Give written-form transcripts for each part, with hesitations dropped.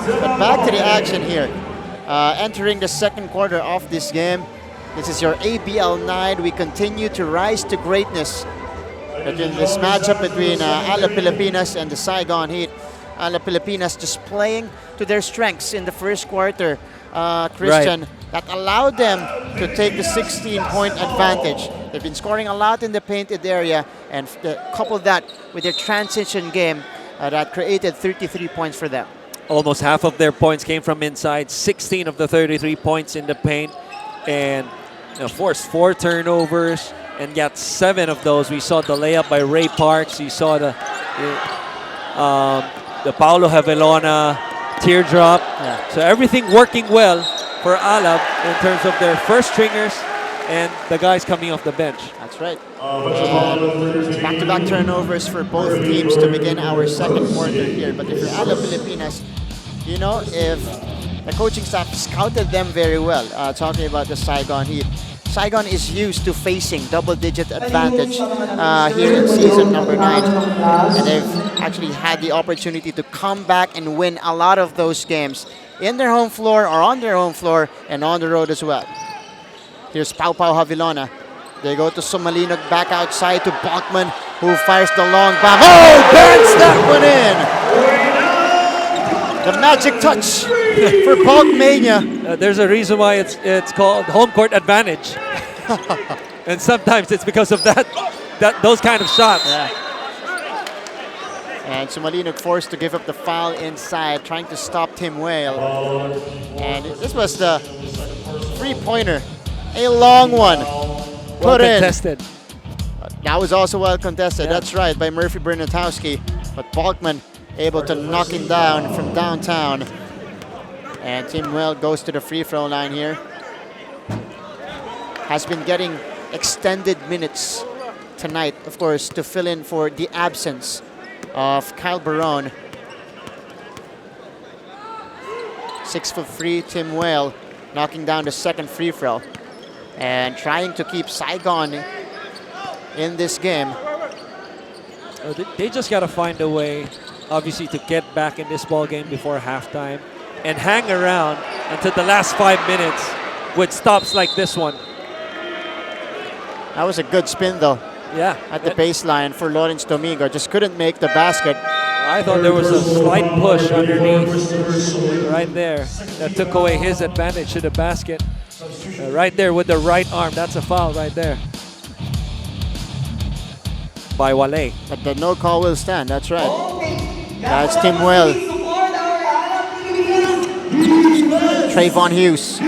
But back to the action here. Entering the second quarter of this game. This is your ABL 9. We continue to rise to greatness. But in this matchup between Alab Pilipinas and the Saigon Heat, Alab Pilipinas just playing to their strengths in the first quarter, Christian, that allowed them to take the 16-point advantage. They've been scoring a lot in the painted area, and couple that with their transition game that created 33 points for them. Almost half of their points came from inside, 16 of the 33 points in the paint, and forced 4 turnovers and got 7 of those. We saw the layup by Ray Parks. You saw the Paulo Javelona teardrop. Yeah. So everything working well for Alab in terms of their first stringers and the guys coming off the bench. That's right. Back-to-back turnovers for both teams to begin our second quarter here. But if you're Alab Pilipinas, you know, if the coaching staff scouted them very well, talking about the Saigon Heat. Saigon is used to facing double-digit advantage here in season number 9. And they've actually had the opportunity to come back and win a lot of those games in their home floor or on their home floor and on the road as well. Here's Pau Javelona. They go to Somalinok back outside to Bachman, who fires the long bomb. Oh, bangs that one in! The magic touch for Bachmania. There's a reason why it's called home court advantage. And sometimes it's because of those kind of shots. Yeah. And Somalinok forced to give up the foul inside, trying to stop Tim Whale. And this was the three-pointer. A long one. Well contested. That was also well contested. Yeah. That's right, by Murphy Bernatowski. But Bachman able to knock him down from downtown. And Tim Whale goes to the free throw line here. Has been getting extended minutes tonight, of course, to fill in for the absence of Kyle Barone. 6'3" Tim Whale knocking down the second free throw and trying to keep Saigon in this game. They just got to find a way, obviously, to get back in this ball game before halftime and hang around until the last 5 minutes with stops like this one. That was a good spin, though. Yeah. At the baseline for Lawrence Domingo. Just couldn't make the basket. I thought there was a slight push underneath right there that took away his advantage to the basket. Right there with the right arm. That's a foul right there by Wale. But the no call will stand. That's right. That's Tim Whale. Trayvon Hughes.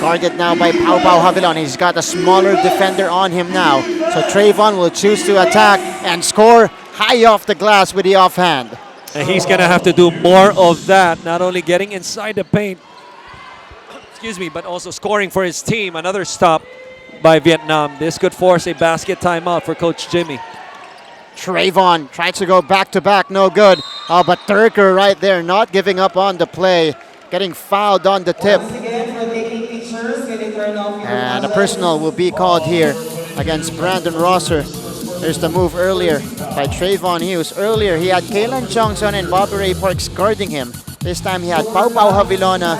Guarded now by Pau Javelona. He's got a smaller defender on him now. So Trayvon will choose to attack and score high off the glass with the offhand. And he's going to have to do more of that. Not only getting inside the paint, but also scoring for his team. Another stop by Vietnam. This could force a basket timeout for Coach Jimmy. Trayvon tries to go back-to-back, no good. Oh, but Turker right there, not giving up on the play. Getting fouled on the tip. And a personal will be called here against Brandon Rosser. There's the move earlier by Trayvon Hughes. Earlier, he had Kalen Johnson and Bobby Ray Parks guarding him. This time, he had Pau Javelona.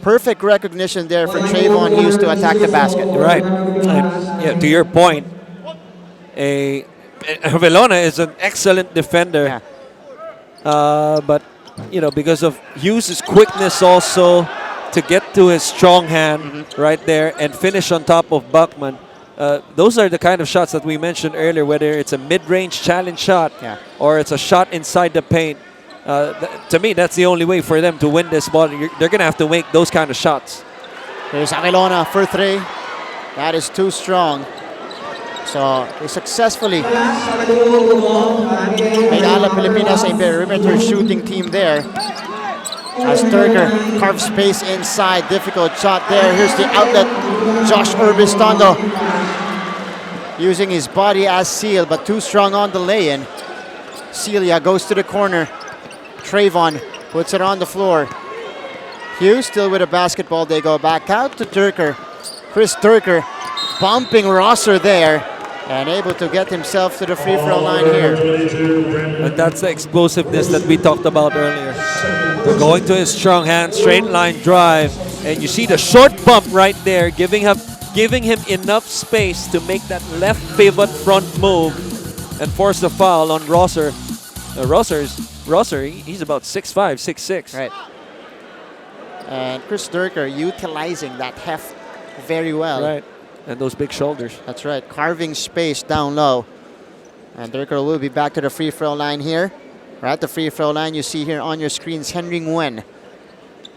Perfect recognition there for Trayvon Hughes to attack the basket. Right. Yeah, to your point, Javelona is an excellent defender. Yeah. But, because of Hughes' quickness also to get to his strong hand right there and finish on top of Bachman. Those are the kind of shots that we mentioned earlier, whether it's a mid-range challenge shot or it's a shot inside the paint. To me, that's the only way for them to win this ball. They're going to have to make those kind of shots. There's Javelona for 3. That is too strong. So they successfully made Alab Pilipinas a perimeter shooting team there. As Turker carves space inside. Difficult shot there. Here's the outlet. Josh Urbistondo using his body as seal, but too strong on the lay-in. Celia goes to the corner. Trayvon puts it on the floor. Hughes still with a basketball. They go back out to Turker. Chris Turker bumping Rosser there and able to get himself to the free throw line here. And that's the explosiveness that we talked about earlier. We're going to his strong hand, straight line drive, and you see the short bump right there, giving him enough space to make that left pivot front move and force the foul on Rosser. Rosser, he's about 6'5", 6'6". Right. And Chris Durker utilizing that heft very well. Right. And those big shoulders. That's right. Carving space down low. And Durker will be back to the free throw line here. Right at the free throw line, you see here on your screens Henry Nguyen,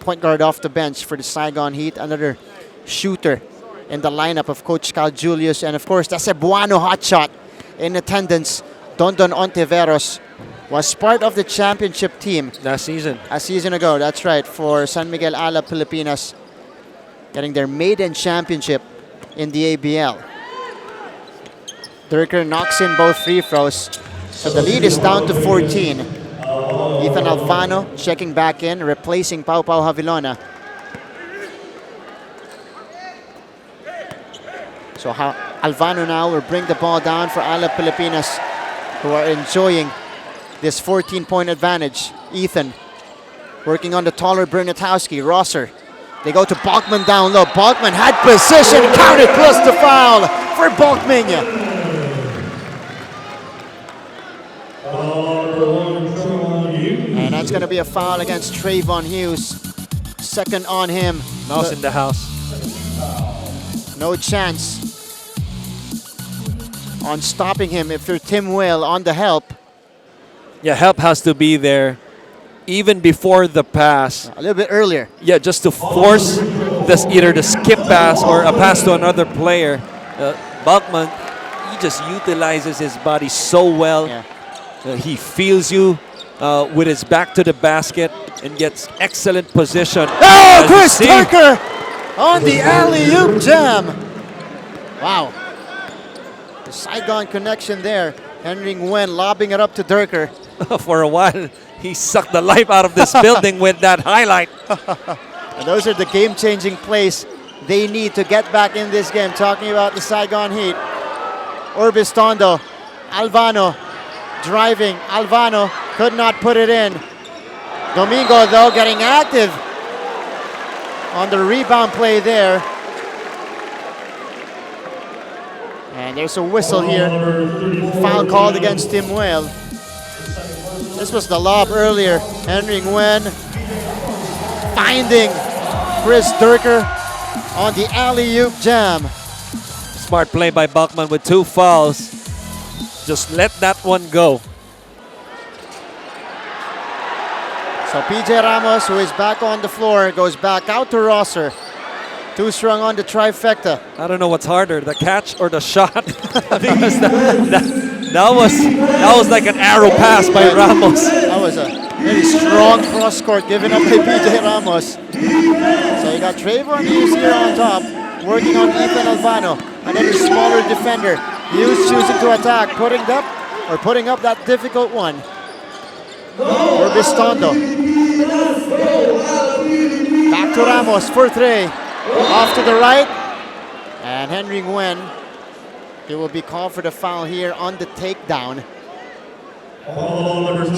point guard off the bench for the Saigon Heat. Another shooter in the lineup of Coach Cal Julius. And of course, the Cebuano hotshot in attendance. Dondon Ontiveros was part of the championship team. Last season. A season ago, that's right, for San Miguel Alab Pilipinas, getting their maiden championship in the ABL. Durker knocks in both free throws. So the lead is down to 14. Ethan Alfano checking back in, replacing Pau Pau Havilona. So Alfano now will bring the ball down for Alab Pilipinas, who are enjoying this 14-point advantage. Ethan working on the taller Bernatowski. Rosser. They go to Balkman down low. Balkman had position, counted plus the foul for Balkman. And that's going to be a foul against Trayvon Hughes. Second on him. Mouse in the house. No chance on stopping him if you're Tim Will on the help. Yeah, help has to be there even before the pass. A little bit earlier. Yeah, just to force this either the skip pass or a pass to another player. Balkman, he just utilizes his body so well. Yeah. He feels you with his back to the basket and gets excellent position. Oh, Chris Durker on the alley-oop jam. Wow. The Saigon connection there. Henry Nguyen lobbing it up to Durker. For a while, he sucked the life out of this building with that highlight. And those are the game-changing plays they need to get back in this game. Talking about the Saigon Heat. Orbistondo, Alvano driving. Alvano could not put it in. Domingo, though, getting active on the rebound play there. And there's a whistle here. Foul called against Tim Whale. This was the lob earlier. Henry Nguyen finding Chris Durker on the alley-oop jam. Smart play by Balkman with 2 fouls. Just let that one go. So PJ Ramos, who is back on the floor, goes back out to Rosser. Too strong on the trifecta. I don't know what's harder, the catch or the shot. Because that was like an arrow pass by Ramos. That was a very strong cross court given up by PJ Ramos. So you got Trayvon Hughes here on top, working on Ethan Alvano, another smaller defender. Hughes choosing to attack, putting up that difficult one. Orbistondo. Back to Ramos for 3. Off to the right. And Henry Nguyen, he will be called for the foul here on the takedown. Number 2,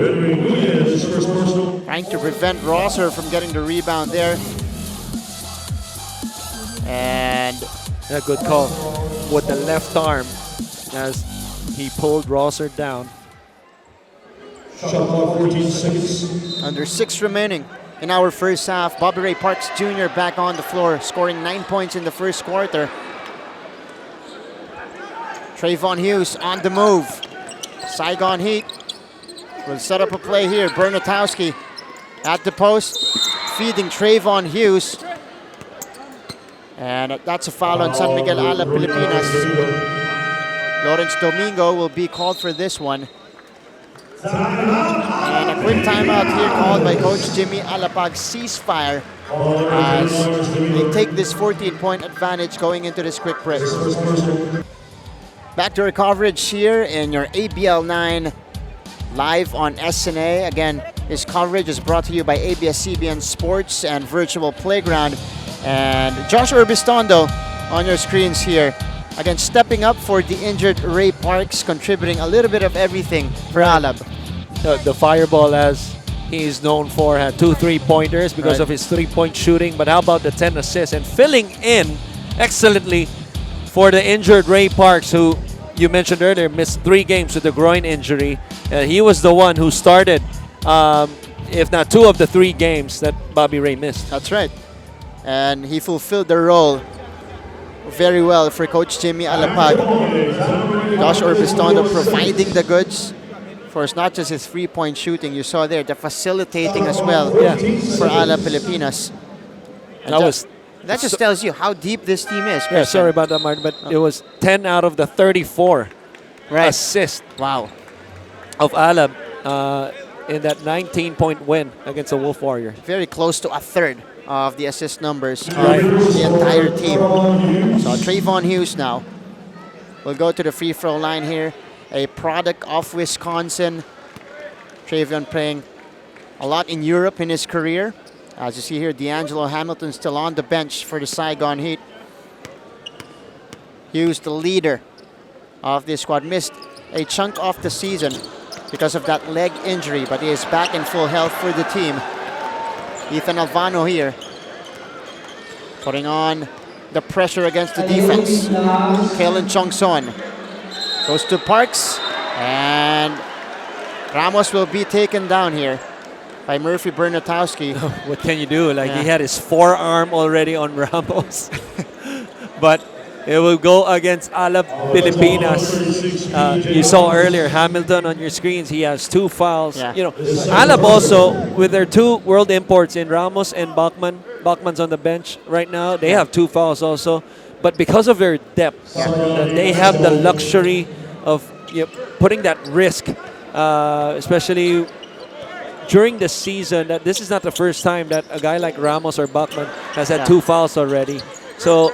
Henry Nguyen, his first personal. Trying to prevent Rosser from getting the rebound there. And A good call with the left arm as he pulled Rosser down. Shot clock 14 seconds. under 6 remaining in our first half. Bobby Ray Parks Jr. back on the floor, scoring 9 points in the first quarter. Trayvon Hughes on the move. Saigon Heat will set up a play here. Bernatowski at the post, feeding Trayvon Hughes. And that's a foul on San Miguel Alab Pilipinas. Lawrence Domingo will be called for this one. And a quick timeout here called by Coach Jimmy Alapag. Ceasefire as they take this 14-point advantage going into this quick break. Back to our coverage here in your ABL 9 live on SNA. Again, this coverage is brought to you by ABS-CBN Sports and Virtual Playground. And Josh Urbistondo on your screens here. Again, stepping up for the injured Ray Parks, contributing a little bit of everything for Alab. The fireball, as he's known for, had 2 3-pointers because of his 3-point shooting. But how about the 10 assists and filling in excellently for the injured Ray Parks, who you mentioned earlier missed 3 games with a groin injury. He was the one who started, if not 2 of the 3 games that Bobby Ray missed. That's right. And he fulfilled the role very well for Coach Jimmy Alapag. Josh Orbistondo providing the goods. Of course, not just his 3-point shooting, you saw there, the facilitating as well for Alab Pilipinas. And that just tells you how deep this team is. Yeah, sorry about that, Martin, but it was 10 out of the 34 assists Wow. of Alab in that 19-point win against the Wolf Warrior. Very close to a third of the assist numbers of the entire team. So Trayvon Hughes now will go to the free throw line here. A product of Wisconsin. Trayvon playing a lot in Europe in his career. As you see here, D'Angelo Hamilton still on the bench for the Saigon Heat. Hughes, the leader of this squad, missed a chunk of the season because of that leg injury, but he is back in full health for the team. Ethan Alvano here, putting on the pressure against the defense. Kalen Chongson goes to Parks, and Ramos will be taken down here by Murphy Bernatowski. What can you do? Like, he had his forearm already on Ramos. But it will go against Alab Pilipinas. You saw earlier Hamilton on your screens. He has 2 fouls. Yeah. You know, Alab also, with their 2 world imports in Ramos and Bachman. Bachman's on the bench right now. They have 2 fouls also. But because of their depth, they have the luxury of putting that risk, especially during the season. That this is not the first time that a guy like Ramos or Bachman has had 2 fouls already. So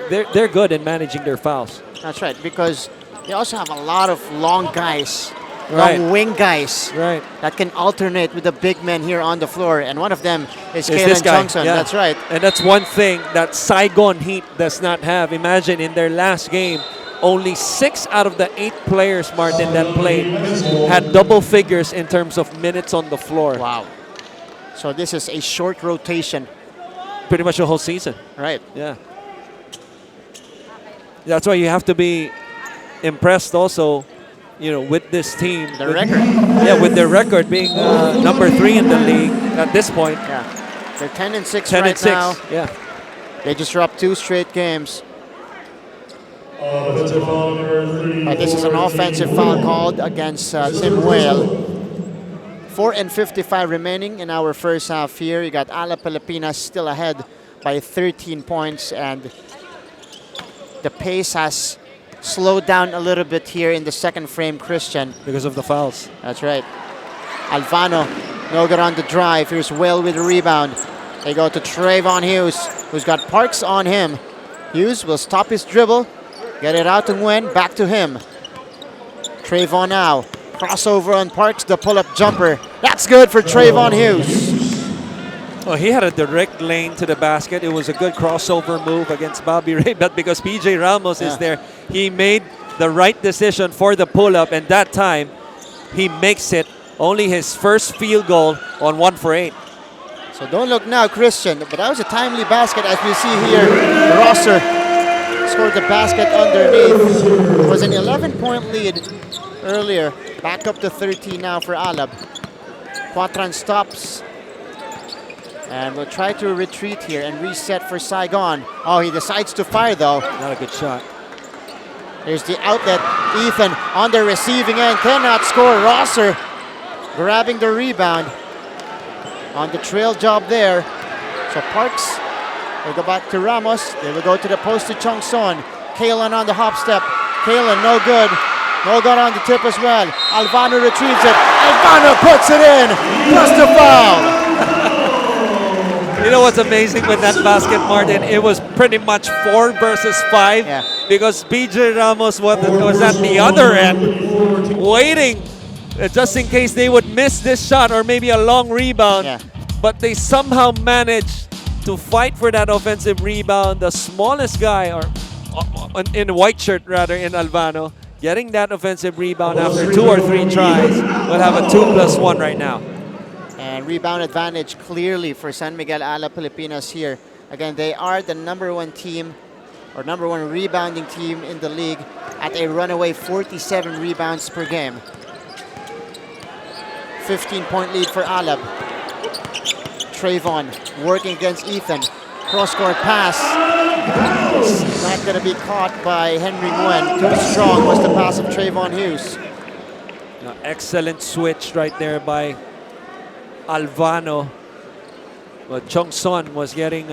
they're good in managing their fouls. That's right, because they also have a lot of long guys, long wing guys that can alternate with the big men here on the floor. And one of them is Kalen Johnson. Yeah. That's right. And that's one thing that Saigon Heat does not have. Imagine in their last game, only 6 out of the 8 players, Martin, that played had double figures in terms of minutes on the floor. Wow. So this is a short rotation. Pretty much the whole season. Right. Yeah. That's why you have to be impressed also, with this team. The record. Yeah, with their record being number 3 in the league at this point. Yeah. They're 10-6 10 right and 6. now. Yeah. They just dropped 2 straight games. Offensive foul number 3. But this is an offensive foul called against Tim Whale. 4:55 remaining in our first half here. You got Alab Pilipinas still ahead by 13 points, and the pace has slowed down a little bit here in the second frame, Christian. Because of the fouls. That's right. Alvano, no good on the drive. Here's Will with the rebound. They go to Trayvon Hughes, who's got Parks on him. Hughes will stop his dribble, get it out to Nguyen, back to him. Trayvon now, crossover on Parks, the pull-up jumper. That's good for Trayvon Hughes. Well, he had a direct lane to the basket. It was a good crossover move against Bobby Ray, but because PJ Ramos is there, he made the right decision for the pull-up, and that time he makes it only his first field goal on 1 for 8. So don't look now, Christian, but that was a timely basket. As we see here, Rosser scored the basket underneath. It was an 11-point lead earlier, back up to 13 now for Alab. Quatran stops. And we'll try to retreat here and reset for Saigon. Oh, he decides to fire though. Not a good shot. Here's the outlet. Ethan on the receiving end, cannot score. Rosser grabbing the rebound on the trail job there. So Parks will go back to Ramos. They will go to the post to Chong Son. Kalen on the hop step. Kalen, no good. No good on the tip as well. Alvano retrieves it. Alvano puts it in. Plus the foul. You know what's amazing with that basket, Martin? It was pretty much 4 versus 5 because PJ Ramos was at the other end waiting just in case they would miss this shot or maybe a long rebound. But they somehow managed to fight for that offensive rebound. The smallest guy, or in a white shirt rather, in Albano, getting that offensive rebound after 2 or 3 tries, will have a 2+1 right now. And rebound advantage clearly for San Miguel Alab Pilipinas here. Again, they are the #1 team, or #1 rebounding team in the league at a runaway 47 rebounds per game. 15-point lead for Alab. Trayvon working against Ethan. Cross-court pass. Not going to be caught by Henry Nguyen. Too strong was the pass of Trayvon Hughes. Excellent switch right there by Albano. Well, Chong Son was getting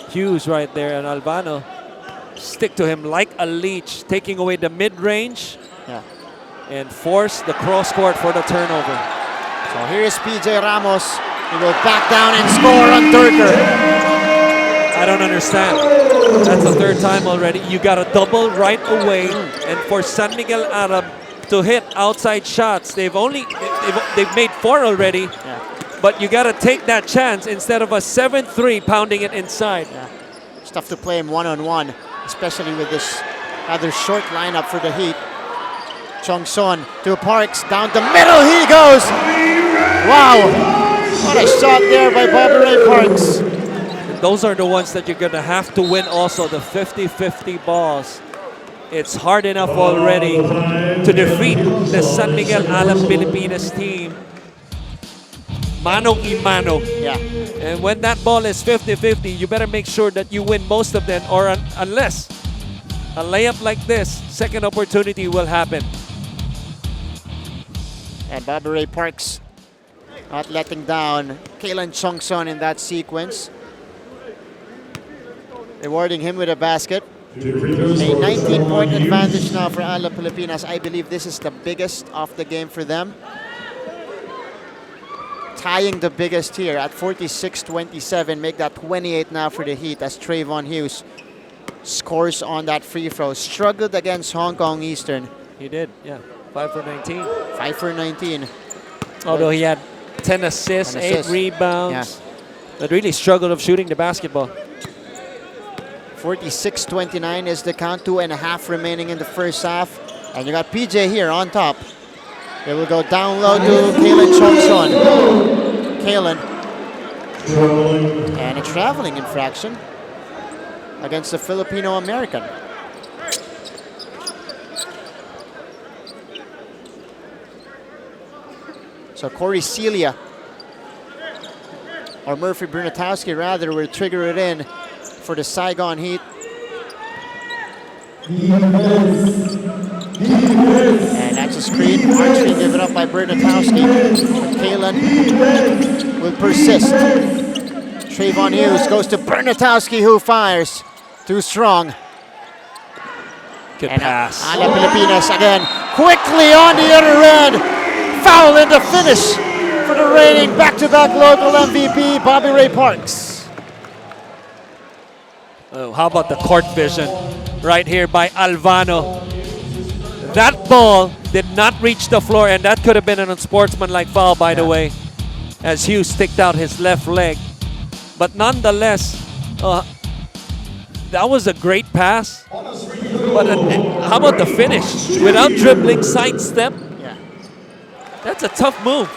Hughes right there, and Albano stick to him like a leech, taking away the mid-range and force the cross-court for the turnover. So here's PJ Ramos. He will back down and score on Turker. I don't understand. That's the 3rd time already. You got a double right away, and for San Miguel Alab to hit outside shots, they've made 4 already. Yeah. But you got to take that chance instead of a 7-3 pounding it inside. Yeah. It's tough to play him one-on-one, especially with this rather short lineup for the Heat. Chong Son to Parks, down the middle he goes. Wow, what a shot there by Bobby Ray Parks. Those are the ones that you're going to have to win also, the 50-50 balls. It's hard enough already to defeat the San Miguel Alab Pilipinas team. Mano y mano. Yeah. And when that ball is 50-50, you better make sure that you win most of them, or unless a layup like this, second opportunity will happen. And Bobby Ray Parks not letting down Kalen Chong Son in that sequence. Rewarding him with a basket. A 19-point advantage now for Alab Pilipinas. I believe this is the biggest of the game for them. Tying the biggest here at 46-27. Make that 28 now for the Heat as Trayvon Hughes scores on that free throw. Struggled against Hong Kong Eastern. He did, yeah. 5 for 19. 5 for 19. Although he had 10 assists, 8 rebounds. But really struggled of shooting the basketball. 46-29 is the count. 2.5 remaining in the first half. And you got PJ here on top. They will go down low to Kalen Chong Son. Kalen. And a traveling infraction against the Filipino-American. So Corey Celia, or Murphy Brunatowski rather, will trigger it in for the Saigon Heat. And that's a screen. Archery given up by Brunatowski. Kalen will persist. Trayvon Hughes goes to Brunatowski, who fires. Too strong. Good and pass. Alab Pilipinas again. Quickly on the other end. Foul in the finish for the reigning back-to-back local MVP, Bobby Ray Parks. Oh, how about the court vision right here by Albano? That ball did not reach the floor, and that could have been an unsportsmanlike foul, by the way, as Hughes sticked out his left leg. But nonetheless, that was a great pass. But how about the finish? Without dribbling, sidestep. Yeah. That's a tough move.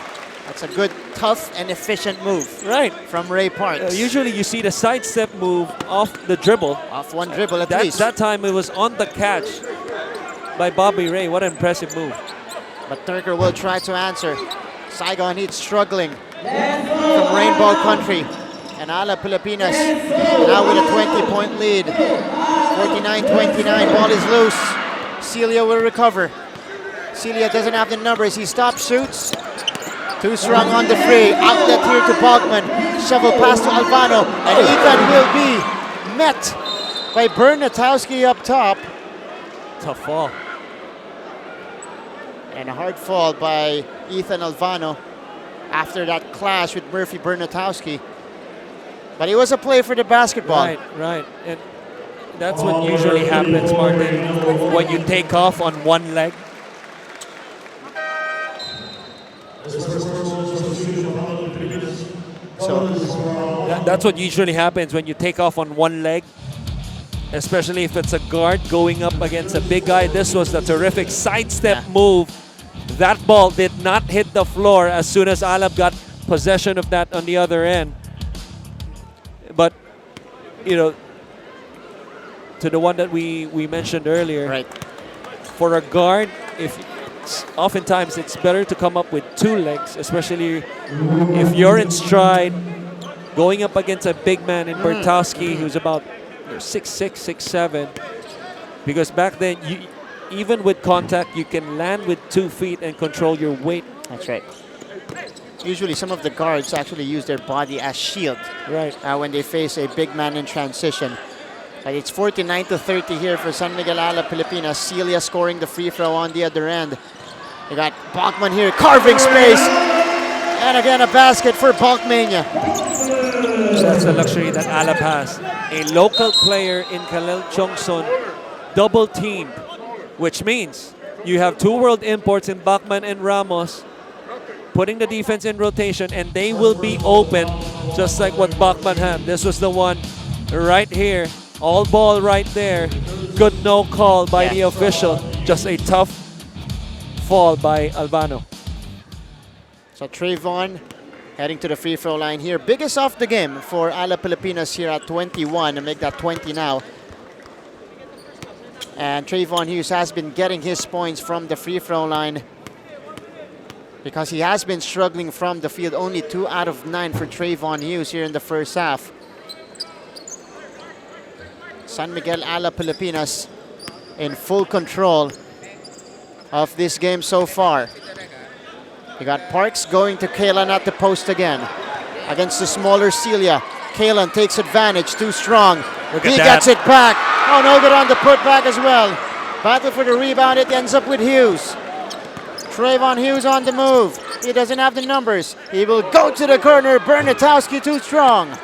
That's a good, tough, and efficient move. Right. From Ray Parks. Usually you see the sidestep move off the dribble. Off one dribble at least. That time it was on the catch by Bobby Ray. What an impressive move. But Turker will try to answer. Saigon Heat struggling from Rainbow Country. And Alab Pilipinas now with a 20-point lead. 49-29, ball is loose. Celia will recover. Celia doesn't have the numbers. He stops, shoots. Too strong on the free. Outlet here to Bogman. Shovel pass to Albano. And Ethan will be met by Brunatowski up top. Tough fall. And a hard fall by Ethan Albano after that clash with Murphy Brunatowski. But it was a play for the basketball. Right. And that's what usually happens, Martin, when you take off on one leg. So that's what usually happens when you take off on one leg. especially if it's a guard going up against a big guy. This was a terrific sidestep move. That ball did not hit the floor as soon as Alab got possession of that on the other end. But, you know, to the one that we mentioned earlier, Right. for a guard, oftentimes it's better to come up with two legs, especially if you're in stride, going up against a big man in Bertowski who's about 6'6", 6'7", because back then, even with contact, you can land with 2 feet and control your weight. That's right. Usually some of the guards actually use their body as shield when they face a big man in transition. But it's 49-30 here for San Miguel Alab Pilipinas. Celia scoring the free throw on the other end. You got Bachman here carving space. And again, a basket for Balkmania. That's a luxury that Alab has. A local player in Khalil Chongson double teamed, which means you have 2 world imports in Bachman and Ramos, putting the defense in rotation, and they will be open just like what Bachman had. This was the one right here. All ball right there. Good no call by the official. Just a tough fall by Albano. So Trayvon heading to the free throw line here. Biggest off the game for Alab Pilipinas here at 21 and make that 20 now. And Trayvon Hughes has been getting his points from the free throw line because he has been struggling from the field. Only 2 out of 9 for Trayvon Hughes here in the first half. San Miguel Alab Pilipinas in full control of this game so far. You got Parks going to Kalen at the post again. Against the smaller Celia. Kalen takes advantage, too strong. He gets it back. Oh, no good on the putback as well. Battle for the rebound, it ends up with Hughes. Trayvon Hughes on the move. He doesn't have the numbers. He will go to the corner. Bernatowski too strong.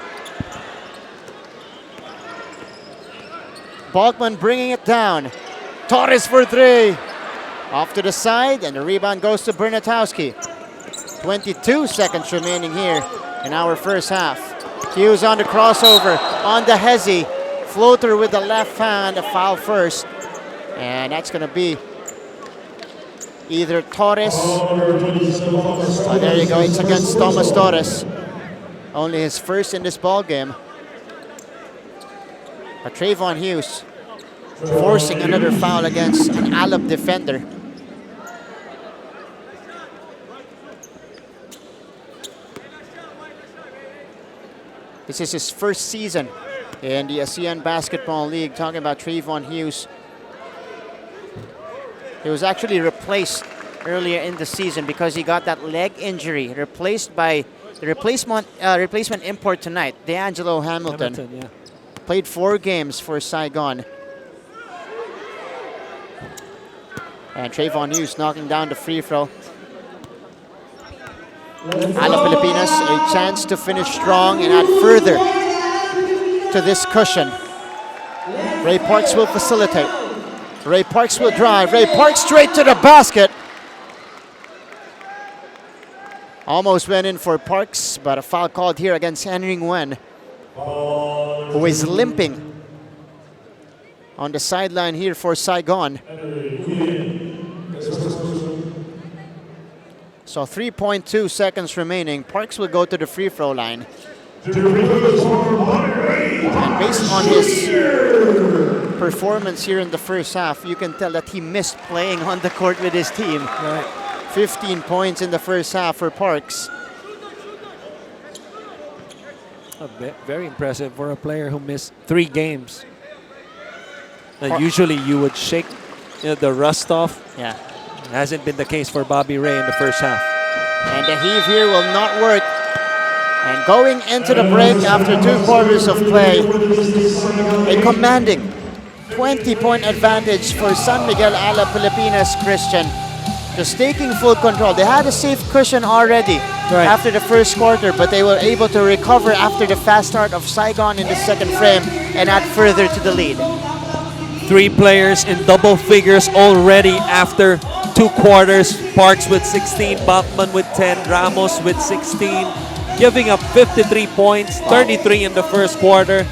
Balkman bringing it down. Torres for 3. Off to the side, and the rebound goes to Bernatowski. 22 seconds remaining here in our first half. Hughes on the crossover, on the hezi. Floater with the left hand, a foul first. And that's going to be either Torres. Oh, there you go, it's against Thomas Torres. Only his first in this ball game. But Trayvon Hughes forcing another foul against an Alab defender. This is his first season in the ASEAN Basketball League. Talking about Trayvon Hughes. He was actually replaced earlier in the season because he got that leg injury, replaced by the replacement import tonight, D'Angelo Hamilton. Played 4 games for Saigon. And Trayvon Hughes knocking down the free throw. Alab Pilipinas, a chance to finish strong and add further to this cushion. Ray Parks will facilitate. Ray Parks will drive. Ray Parks straight to the basket. Almost went in for Parks, but a foul called here against Henry Nguyen, who is limping on the sideline here for Saigon. So 3.2 seconds remaining. Parks will go to the free throw line. And based on his performance here in the first half, you can tell that he missed playing on the court with his team. 15 points in the first half for Parks. Very impressive for a player who missed 3 games. Usually you would shake the rust off. Hasn't been the case for Bobby Ray in the first half. And the heave here will not work. And going into the break after 2 quarters of play, a commanding 20-point advantage for San Miguel Alab Pilipinas, Christian. Just taking full control. They had a safe cushion already after the first quarter, but they were able to recover after the fast start of Saigon in the second frame and add further to the lead. 3 players in double figures already after 2 quarters. Parks with 16, Bachman with 10, Ramos with 16, giving up 53 points, 33 in the first quarter.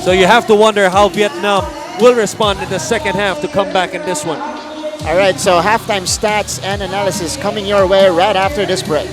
So you have to wonder how Vietnam will respond in the second half to come back in this one. All right, so halftime stats and analysis coming your way right after this break.